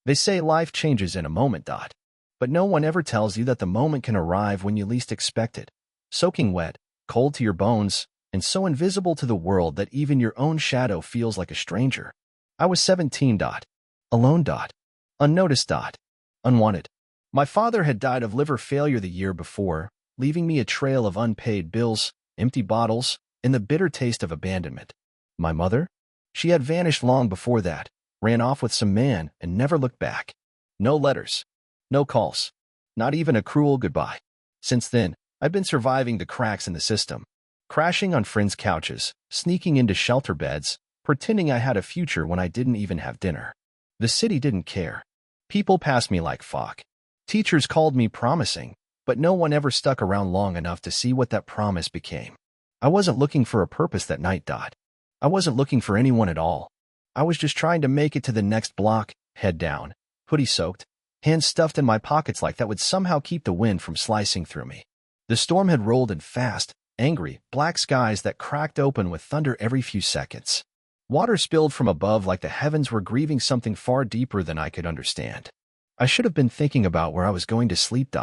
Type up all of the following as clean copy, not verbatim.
They say life changes in a moment. But no one ever tells you that the moment can arrive when you least expect it. Soaking wet, cold to your bones, and so invisible to the world that even your own shadow feels like a stranger. I was 17. Alone. Unnoticed. Unwanted. My father had died of liver failure the year before, leaving me a trail of unpaid bills, empty bottles, and the bitter taste of abandonment. My mother? She had vanished long before that, ran off with some man, and never looked back. No letters. No calls. Not even a cruel goodbye. Since then, I've been surviving the cracks in the system. Crashing on friends' couches, sneaking into shelter beds, pretending I had a future when I didn't even have dinner. The city didn't care. People passed me like fuck. Teachers called me promising, but no one ever stuck around long enough to see what that promise became. I wasn't looking for a purpose that night. I wasn't looking for anyone at all. I was just trying to make it to the next block, head down, hoodie soaked, hands stuffed in my pockets like that would somehow keep the wind from slicing through me. The storm had rolled in fast, angry, black skies that cracked open with thunder every few seconds. Water spilled from above like the heavens were grieving something far deeper than I could understand. I should have been thinking about where I was going to sleep.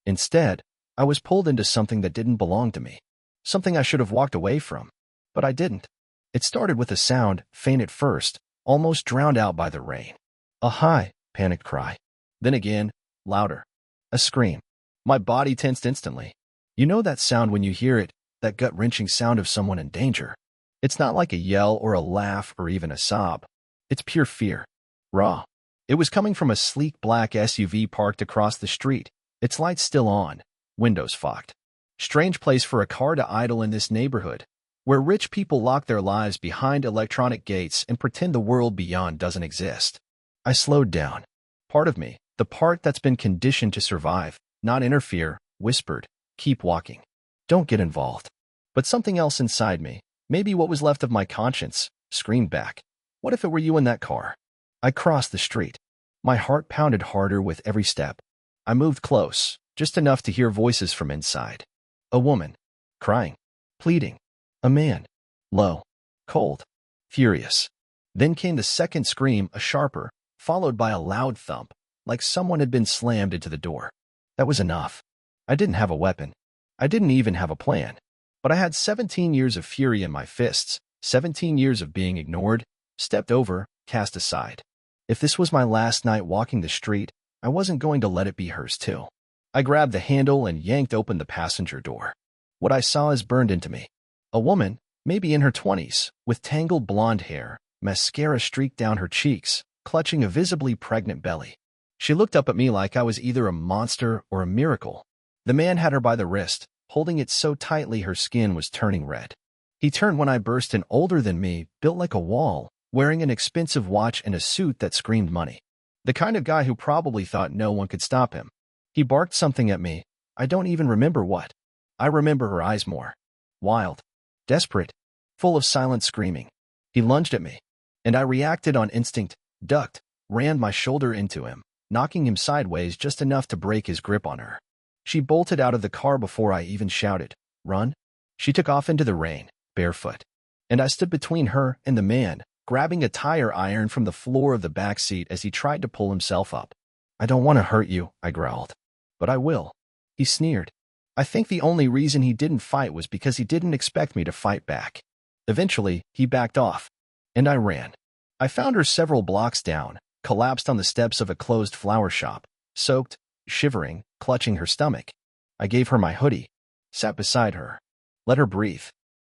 Instead, I was pulled into something that didn't belong to me. Something I should have walked away from. But I didn't. It started with a sound, faint at first, almost drowned out by the rain. A high, panicked cry. Then again, louder. A scream. My body tensed instantly. You know that sound when you hear it, that gut-wrenching sound of someone in danger. It's not like a yell or a laugh or even a sob. It's pure fear. Raw. It was coming from a sleek black SUV parked across the street, its lights still on, windows fogged. Strange place for a car to idle in this neighborhood, where rich people lock their lives behind electronic gates and pretend the world beyond doesn't exist. I slowed down. Part of me, the part that's been conditioned to survive, not interfere, whispered, "Keep walking. Don't get involved." But something else inside me, maybe what was left of my conscience, screamed back, "What if it were you in that car?" I crossed the street. My heart pounded harder with every step. I moved close, just enough to hear voices from inside. A woman, crying, pleading. A man, low, cold, furious. Then came the second scream, a sharper, followed by a loud thump, like someone had been slammed into the door. That was enough. I didn't have a weapon. I didn't even have a plan. But I had 17 years of fury in my fists, 17 years of being ignored, stepped over, cast aside. If this was my last night walking the street, I wasn't going to let it be hers too. I grabbed the handle and yanked open the passenger door. What I saw is burned into me. A woman, maybe in her 20s, with tangled blonde hair, mascara streaked down her cheeks, clutching a visibly pregnant belly. She looked up at me like I was either a monster or a miracle. The man had her by the wrist, holding it so tightly her skin was turning red. He turned when I burst in, older than me, built like a wall, wearing an expensive watch and a suit that screamed money. The kind of guy who probably thought no one could stop him. He barked something at me. I don't even remember what. I remember her eyes more. Wild. Desperate. Full of silent screaming. He lunged at me. And I reacted on instinct, ducked, rammed my shoulder into him, knocking him sideways just enough to break his grip on her. She bolted out of the car before I even shouted, "Run!" She took off into the rain, barefoot. And I stood between her and the man, grabbing a tire iron from the floor of the back seat as he tried to pull himself up. "I don't want to hurt you," I growled. "But I will." He sneered. I think the only reason he didn't fight was because he didn't expect me to fight back. Eventually, he backed off. And I ran. I found her several blocks down, collapsed on the steps of a closed flower shop, soaked, shivering, clutching her stomach. I gave her my hoodie, sat beside her, let her breathe.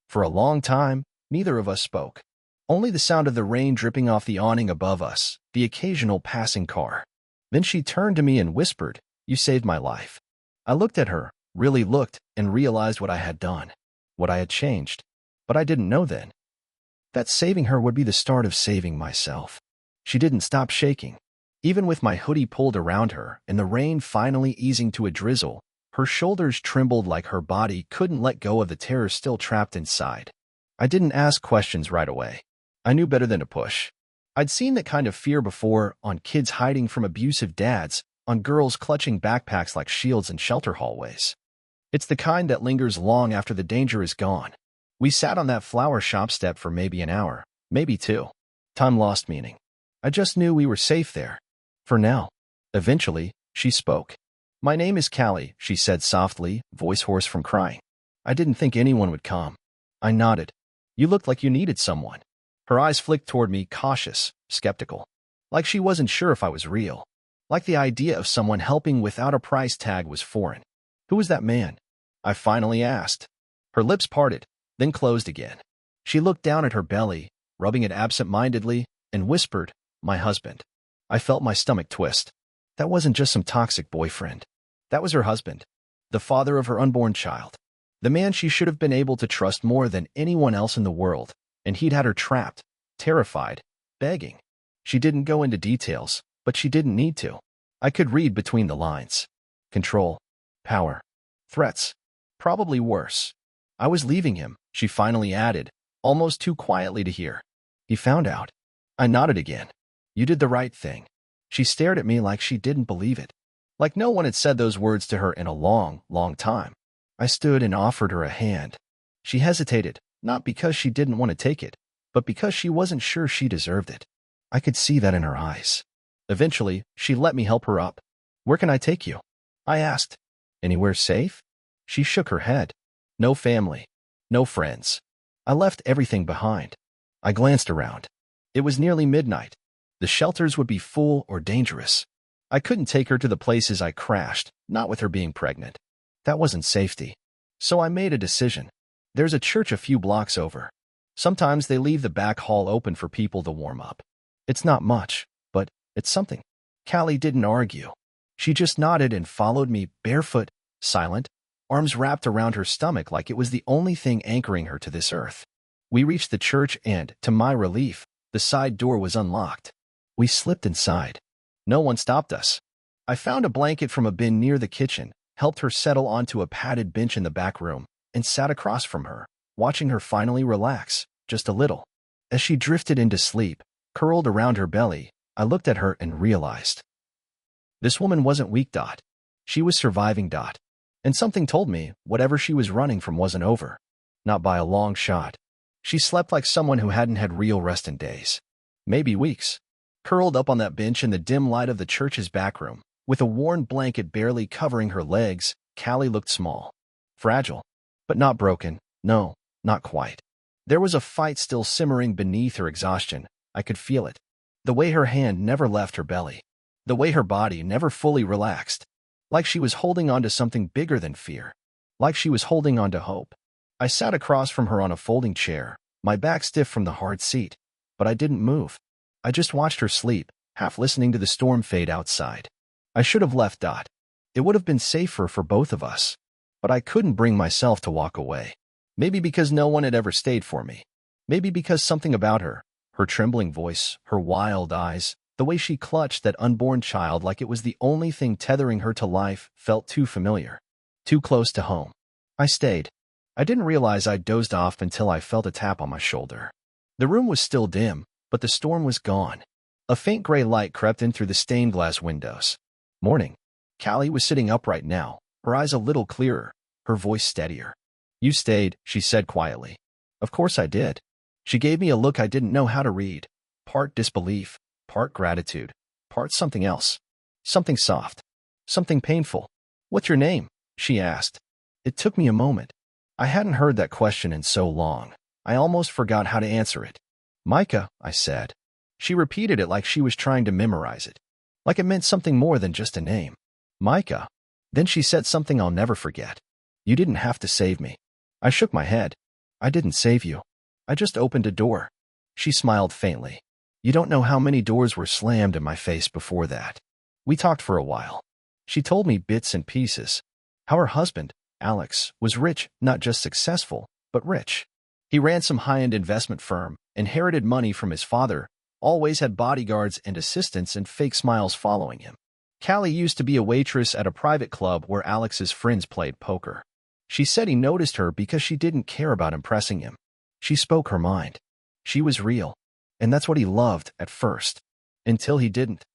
For a long time, neither of us spoke. Only the sound of the rain dripping off the awning above us, the occasional passing car. Then she turned to me and whispered, "You saved my life." I looked at her, really looked, and realized what I had done, what I had changed. But I didn't know then. That saving her would be the start of saving myself. She didn't stop shaking. Even with my hoodie pulled around her and the rain finally easing to a drizzle, her shoulders trembled like her body couldn't let go of the terror still trapped inside. I didn't ask questions right away. I knew better than to push. I'd seen that kind of fear before, on kids hiding from abusive dads, on girls clutching backpacks like shields in shelter hallways. It's the kind that lingers long after the danger is gone. We sat on that flower shop step for maybe an hour, maybe two. Time lost meaning. I just knew we were safe there. For now. Eventually, she spoke. My name is Callie, she said softly, voice hoarse from crying. I didn't think anyone would come. I nodded. You looked like you needed someone. Her eyes flicked toward me, cautious, skeptical. Like she wasn't sure if I was real. Like the idea of someone helping without a price tag was foreign. Who was that man? I finally asked. Her lips parted, then closed again. She looked down at her belly, rubbing it absent-mindedly, and whispered, my husband. I felt my stomach twist. That wasn't just some toxic boyfriend. That was her husband, the father of her unborn child, the man she should have been able to trust more than anyone else in the world, and he'd had her trapped, terrified, begging. She didn't go into details, but she didn't need to. I could read between the lines. Control, power, threats, probably worse. I was leaving him, she finally added, almost too quietly to hear. He found out. I nodded again. You did the right thing. She stared at me like she didn't believe it. Like no one had said those words to her in a long, long time. I stood and offered her a hand. She hesitated, not because she didn't want to take it, but because she wasn't sure she deserved it. I could see that in her eyes. Eventually, she let me help her up. Where can I take you? I asked. Anywhere safe? She shook her head. No family. No friends. I left everything behind. I glanced around. It was nearly midnight. The shelters would be full or dangerous. I couldn't take her to the places I crashed, not with her being pregnant. That wasn't safety. So I made a decision. There's a church a few blocks over. Sometimes they leave the back hall open for people to warm up. It's not much, but it's something. Callie didn't argue. She just nodded and followed me, barefoot, silent, arms wrapped around her stomach like it was the only thing anchoring her to this earth. We reached the church and, to my relief, the side door was unlocked. We slipped inside. No one stopped us. I found a blanket from a bin near the kitchen, helped her settle onto a padded bench in the back room, and sat across from her, watching her finally relax, just a little. As she drifted into sleep, curled around her belly, I looked at her and realized. This woman wasn't weak. She was surviving. And something told me whatever she was running from wasn't over. Not by a long shot. She slept like someone who hadn't had real rest in days. Maybe weeks. Curled up on that bench in the dim light of the church's back room, with a worn blanket barely covering her legs, Callie looked small. Fragile. But not broken. No, not quite. There was a fight still simmering beneath her exhaustion. I could feel it. The way her hand never left her belly. The way her body never fully relaxed. Like she was holding on to something bigger than fear. Like she was holding on to hope. I sat across from her on a folding chair, my back stiff from the hard seat. But I didn't move. I just watched her sleep, half listening to the storm fade outside. I should have left. It would have been safer for both of us. But I couldn't bring myself to walk away. Maybe because no one had ever stayed for me. Maybe because something about her, her trembling voice, her wild eyes, the way she clutched that unborn child like it was the only thing tethering her to life, felt too familiar. Too close to home. I stayed. I didn't realize I'd dozed off until I felt a tap on my shoulder. The room was still dim, but the storm was gone. A faint gray light crept in through the stained glass windows. Morning. Callie was sitting upright now, her eyes a little clearer, her voice steadier. You stayed, she said quietly. Of course I did. She gave me a look I didn't know how to read. Part disbelief, part gratitude, part something else. Something soft. Something painful. What's your name? She asked. It took me a moment. I hadn't heard that question in so long. I almost forgot how to answer it. Micah, I said. She repeated it like she was trying to memorize it. Like it meant something more than just a name. Micah. Then she said something I'll never forget. You didn't have to save me. I shook my head. I didn't save you. I just opened a door. She smiled faintly. You don't know how many doors were slammed in my face before that. We talked for a while. She told me bits and pieces. How her husband, Alex, was rich, not just successful, but rich. He ran some high-end investment firm, inherited money from his father, always had bodyguards and assistants and fake smiles following him. Callie used to be a waitress at a private club where Alex's friends played poker. She said he noticed her because she didn't care about impressing him. She spoke her mind. She was real. And that's what he loved at first. Until he didn't.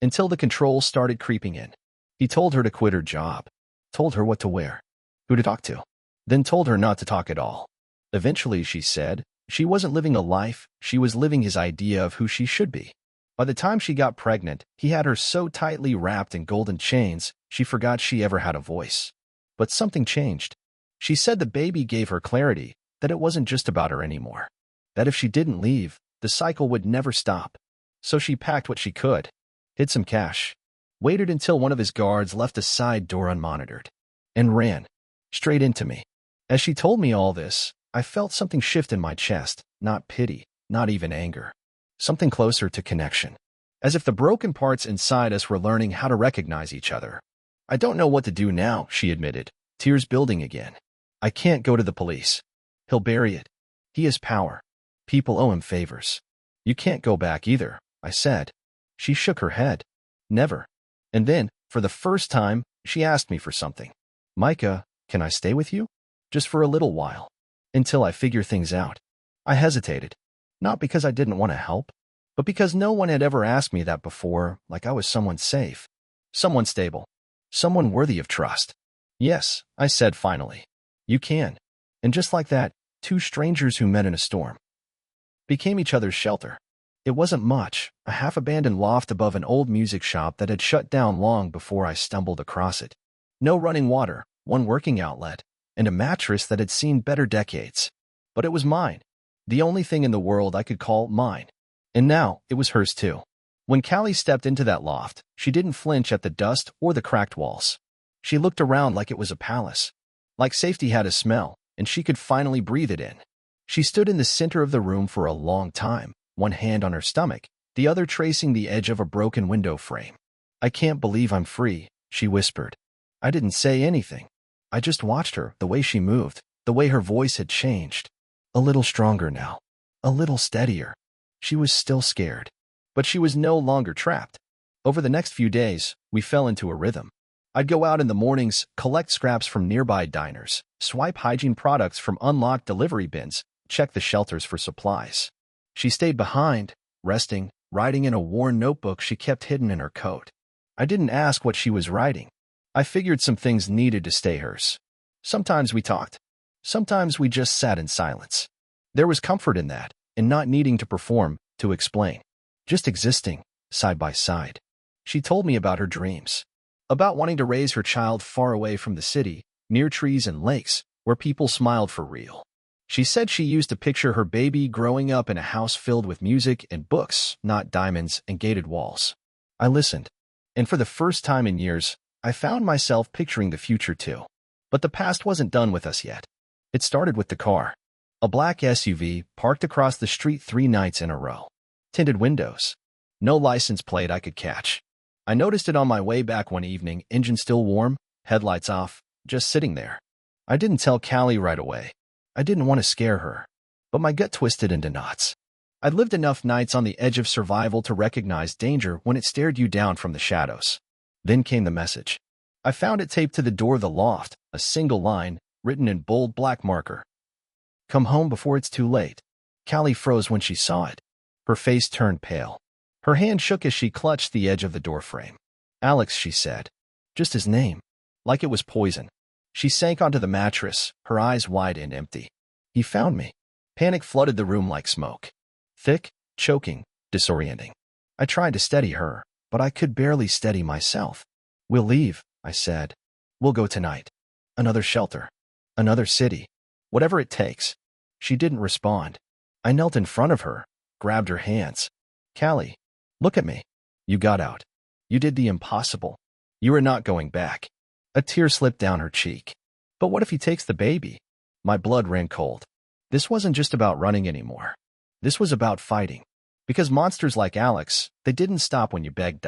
Until the control started creeping in. He told her to quit her job. Told her what to wear. Who to talk to. Then told her not to talk at all. Eventually, she said, she wasn't living a life, she was living his idea of who she should be. By the time she got pregnant, he had her so tightly wrapped in golden chains, she forgot she ever had a voice. But something changed. She said the baby gave her clarity, that it wasn't just about her anymore. That if she didn't leave, the cycle would never stop. So she packed what she could, hid some cash, waited until one of his guards left a side door unmonitored, and ran straight into me. As she told me all this, I felt something shift in my chest, not pity, not even anger. Something closer to connection. As if the broken parts inside us were learning how to recognize each other. I don't know what to do now, she admitted, tears building again. I can't go to the police. He'll bury it. He has power. People owe him favors. You can't go back either, I said. She shook her head. Never. And then, for the first time, she asked me for something. Micah, can I stay with you? Just for a little while. Until I figure things out. I hesitated. Not because I didn't want to help, but because no one had ever asked me that before, like I was someone safe. Someone stable. Someone worthy of trust. Yes, I said finally. You can. And just like that, two strangers who met in a storm became each other's shelter. It wasn't much, a half-abandoned loft above an old music shop that had shut down long before I stumbled across it. No running water, one working outlet, and a mattress that had seen better decades. But it was mine. The only thing in the world I could call mine. And now, it was hers too. When Callie stepped into that loft, she didn't flinch at the dust or the cracked walls. She looked around like it was a palace. Like safety had a smell, and she could finally breathe it in. She stood in the center of the room for a long time, one hand on her stomach, the other tracing the edge of a broken window frame. I can't believe I'm free, she whispered. I didn't say anything. I just watched her, the way she moved, the way her voice had changed. A little stronger now. A little steadier. She was still scared. But she was no longer trapped. Over the next few days, we fell into a rhythm. I'd go out in the mornings, collect scraps from nearby diners, swipe hygiene products from unlocked delivery bins, check the shelters for supplies. She stayed behind, resting, writing in a worn notebook she kept hidden in her coat. I didn't ask what she was writing. I figured some things needed to stay hers. Sometimes we talked. Sometimes we just sat in silence. There was comfort in that, in not needing to perform, to explain. Just existing, side by side. She told me about her dreams. About wanting to raise her child far away from the city, near trees and lakes, where people smiled for real. She said she used to picture her baby growing up in a house filled with music and books, not diamonds and gated walls. I listened. And for the first time in years, I found myself picturing the future too. But the past wasn't done with us yet. It started with the car. A black SUV parked across the street 3 nights in a row. Tinted windows. No license plate I could catch. I noticed it on my way back one evening, engine still warm, headlights off, just sitting there. I didn't tell Callie right away. I didn't want to scare her. But my gut twisted into knots. I'd lived enough nights on the edge of survival to recognize danger when it stared you down from the shadows. Then came the message. I found it taped to the door of the loft, a single line, written in bold black marker. Come home before it's too late. Callie froze when she saw it. Her face turned pale. Her hand shook as she clutched the edge of the doorframe. Alex, she said. Just his name. Like it was poison. She sank onto the mattress, her eyes wide and empty. He found me. Panic flooded the room like smoke. Thick, choking, disorienting. I tried to steady her, but I could barely steady myself. We'll leave, I said. We'll go tonight. Another shelter. Another city. Whatever it takes. She didn't respond. I knelt in front of her, grabbed her hands. Callie, look at me. You got out. You did the impossible. You are not going back. A tear slipped down her cheek. But what if he takes the baby? My blood ran cold. This wasn't just about running anymore. This was about fighting. Because monsters like Alex, they didn't stop when you begged.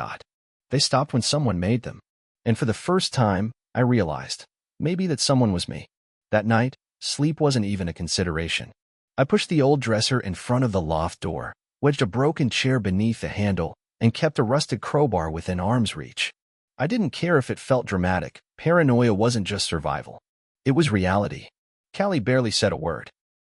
They stopped when someone made them. And for the first time, I realized, maybe that someone was me. That night, sleep wasn't even a consideration. I pushed the old dresser in front of the loft door, wedged a broken chair beneath the handle, and kept a rusted crowbar within arm's reach. I didn't care if it felt dramatic. Paranoia wasn't just survival. It was reality. Callie barely said a word.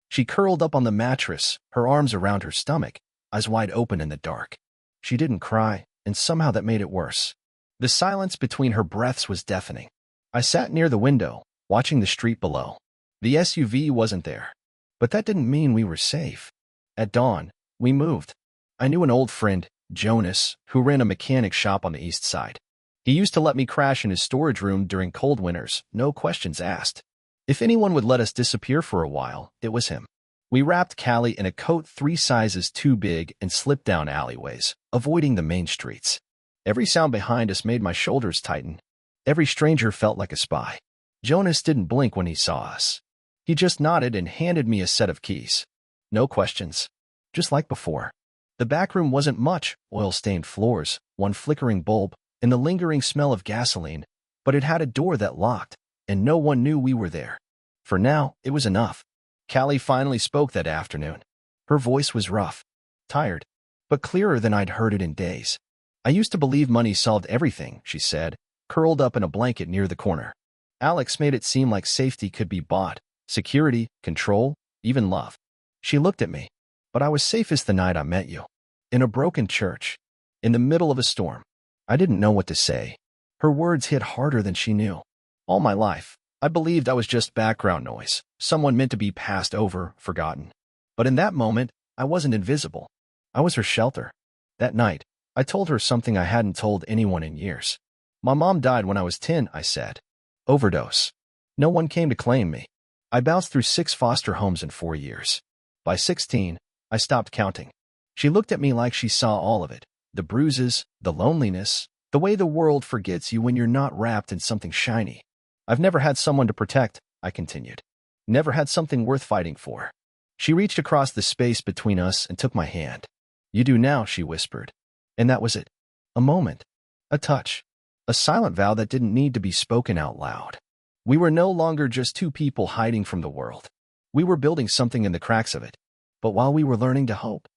She curled up on the mattress, her arms around her stomach, eyes wide open in the dark. She didn't cry, and somehow that made it worse. The silence between her breaths was deafening. I sat near the window, watching the street below. The SUV wasn't there. But that didn't mean we were safe. At dawn, we moved. I knew an old friend, Jonas, who ran a mechanic shop on the east side. He used to let me crash in his storage room during cold winters, no questions asked. If anyone would let us disappear for a while, it was him. We wrapped Callie in a coat 3 sizes too big and slipped down alleyways, avoiding the main streets. Every sound behind us made my shoulders tighten. Every stranger felt like a spy. Jonas didn't blink when he saw us. He just nodded and handed me a set of keys. No questions. Just like before. The back room wasn't much, oil-stained floors, one flickering bulb, and the lingering smell of gasoline, but it had a door that locked, and no one knew we were there. For now, it was enough. Callie finally spoke that afternoon. Her voice was rough, tired, but clearer than I'd heard it in days. I used to believe money solved everything, she said, curled up in a blanket near the corner. Alex made it seem like safety could be bought, security, control, even love. She looked at me. But I was safest the night I met you. In a broken church. In the middle of a storm. I didn't know what to say. Her words hit harder than she knew. All my life, I believed I was just background noise, someone meant to be passed over, forgotten. But in that moment, I wasn't invisible. I was her shelter. That night, I told her something I hadn't told anyone in years. My mom died when I was 10, I said. Overdose. No one came to claim me. I bounced through 6 foster homes in 4 years. By 16, I stopped counting. She looked at me like she saw all of it. The bruises, the loneliness, the way the world forgets you when you're not wrapped in something shiny. I've never had someone to protect, I continued. Never had something worth fighting for. She reached across the space between us and took my hand. You do now, she whispered. And that was it. A moment. A touch. A silent vow that didn't need to be spoken out loud. We were no longer just 2 people hiding from the world. We were building something in the cracks of it. But while we were learning to hope,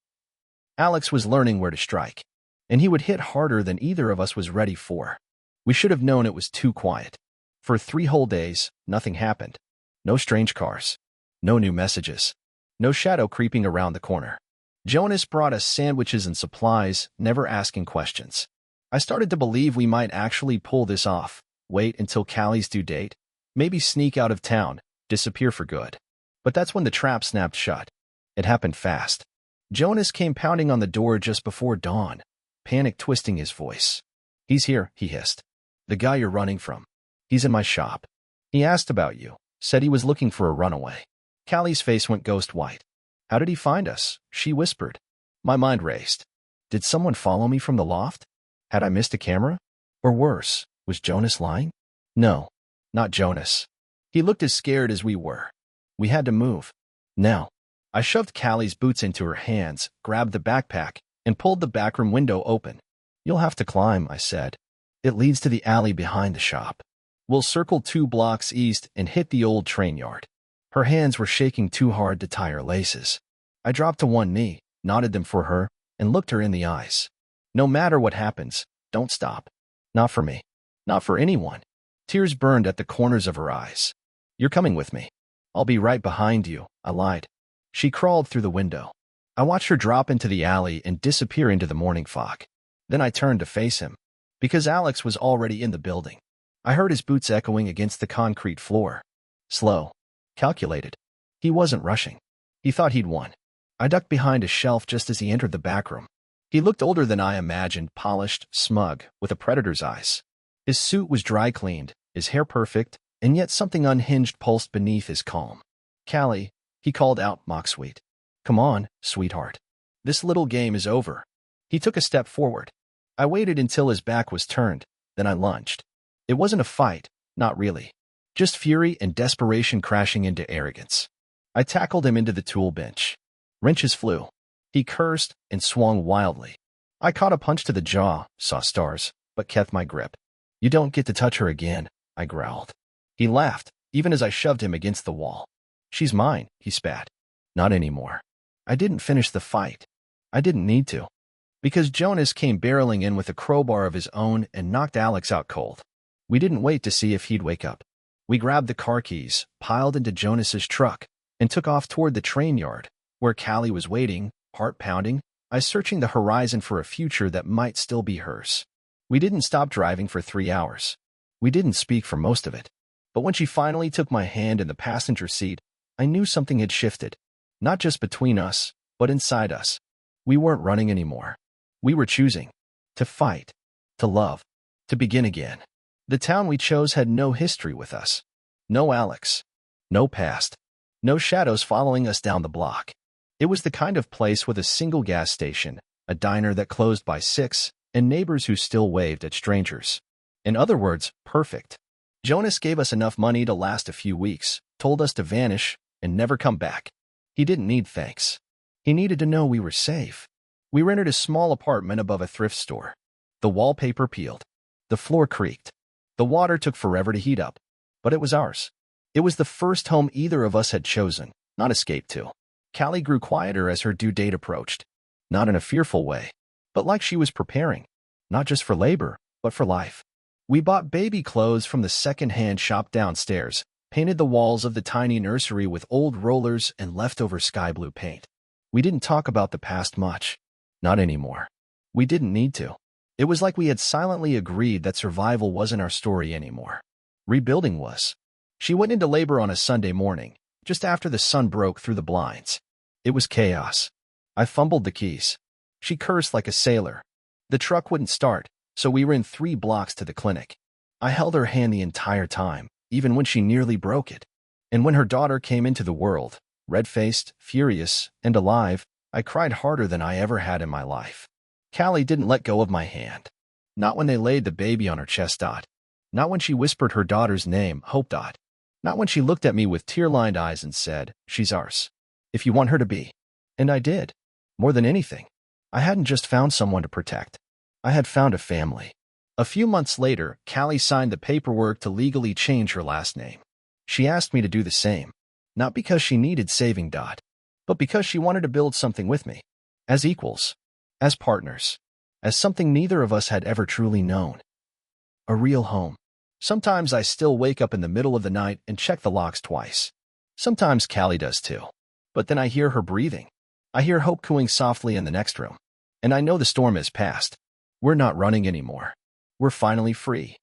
Alex was learning where to strike. And he would hit harder than either of us was ready for. We should have known it was too quiet. For 3 whole days, nothing happened. No strange cars. No new messages. No shadow creeping around the corner. Jonas brought us sandwiches and supplies, never asking questions. I started to believe we might actually pull this off. Wait until Callie's due date. Maybe sneak out of town, disappear for good. But that's when the trap snapped shut. It happened fast. Jonas came pounding on the door just before dawn, panic twisting his voice. He's here, he hissed. The guy you're running from. He's in my shop. He asked about you, said he was looking for a runaway. Callie's face went ghost white. How did he find us? She whispered. My mind raced. Did someone follow me from the loft? Had I missed a camera? Or worse, was Jonas lying? No, not Jonas. He looked as scared as we were. We had to move. Now. I shoved Callie's boots into her hands, grabbed the backpack, and pulled the backroom window open. You'll have to climb, I said. It leads to the alley behind the shop. We'll circle 2 blocks east and hit the old train yard. Her hands were shaking too hard to tie her laces. I dropped to one knee, knotted them for her, and looked her in the eyes. No matter what happens, don't stop. Not for me. Not for anyone. Tears burned at the corners of her eyes. You're coming with me. I'll be right behind you, I lied. She crawled through the window. I watched her drop into the alley and disappear into the morning fog. Then I turned to face him. Because Alex was already in the building. I heard his boots echoing against the concrete floor. Slow. Calculated. He wasn't rushing. He thought he'd won. I ducked behind a shelf just as he entered the back room. He looked older than I imagined, polished, smug, with a predator's eyes. His suit was dry cleaned, his hair perfect, and yet something unhinged pulsed beneath his calm. Callie, he called out, mock sweet. Come on, sweetheart. This little game is over. He took a step forward. I waited until his back was turned, then I lunged. It wasn't a fight, not really. Just fury and desperation crashing into arrogance. I tackled him into the tool bench. Wrenches flew. He cursed and swung wildly. I caught a punch to the jaw, saw stars, but kept my grip. You don't get to touch her again, I growled. He laughed, even as I shoved him against the wall. She's mine, he spat. Not anymore. I didn't finish the fight. I didn't need to. Because Jonas came barreling in with a crowbar of his own and knocked Alex out cold. We didn't wait to see if he'd wake up. We grabbed the car keys, piled into Jonas's truck, and took off toward the train yard, where Callie was waiting, heart pounding, eyes searching the horizon for a future that might still be hers. We didn't stop driving for 3 hours. We didn't speak for most of it. But when she finally took my hand in the passenger seat, I knew something had shifted. Not just between us, but inside us. We weren't running anymore. We were choosing to fight, to love, to begin again. The town we chose had no history with us. No Alex. No past. No shadows following us down the block. It was the kind of place with a single gas station, a diner that closed by 6, and neighbors who still waved at strangers. In other words, perfect. Jonas gave us enough money to last a few weeks, told us to vanish, and never come back. He didn't need thanks. He needed to know we were safe. We rented a small apartment above a thrift store. The wallpaper peeled. The floor creaked. The water took forever to heat up. But it was ours. It was the first home either of us had chosen, not escaped to. Callie grew quieter as her due date approached. Not in a fearful way, but like she was preparing. Not just for labor, but for life. We bought baby clothes from the second-hand shop downstairs, painted the walls of the tiny nursery with old rollers and leftover sky blue paint. We didn't talk about the past much. Not anymore. We didn't need to. It was like we had silently agreed that survival wasn't our story anymore. Rebuilding was. She went into labor on a Sunday morning, just after the sun broke through the blinds. It was chaos. I fumbled the keys. She cursed like a sailor. The truck wouldn't start, so we ran 3 blocks to the clinic. I held her hand the entire time, even when she nearly broke it. And when her daughter came into the world, red-faced, furious, and alive, I cried harder than I ever had in my life. Callie didn't let go of my hand. Not when they laid the baby on her chest. Not when she whispered her daughter's name, Hope. Not when she looked at me with tear-lined eyes and said, "She's ours. If you want her to be." And I did. More than anything. I hadn't just found someone to protect. I had found a family. A few months later, Callie signed the paperwork to legally change her last name. She asked me to do the same. Not because she needed saving, but because she wanted to build something with me. As equals. As partners. As something neither of us had ever truly known. A real home. Sometimes I still wake up in the middle of the night and check the locks twice. Sometimes Callie does too. But then I hear her breathing. I hear Hope cooing softly in the next room. And I know the storm has passed. We're not running anymore. We're finally free.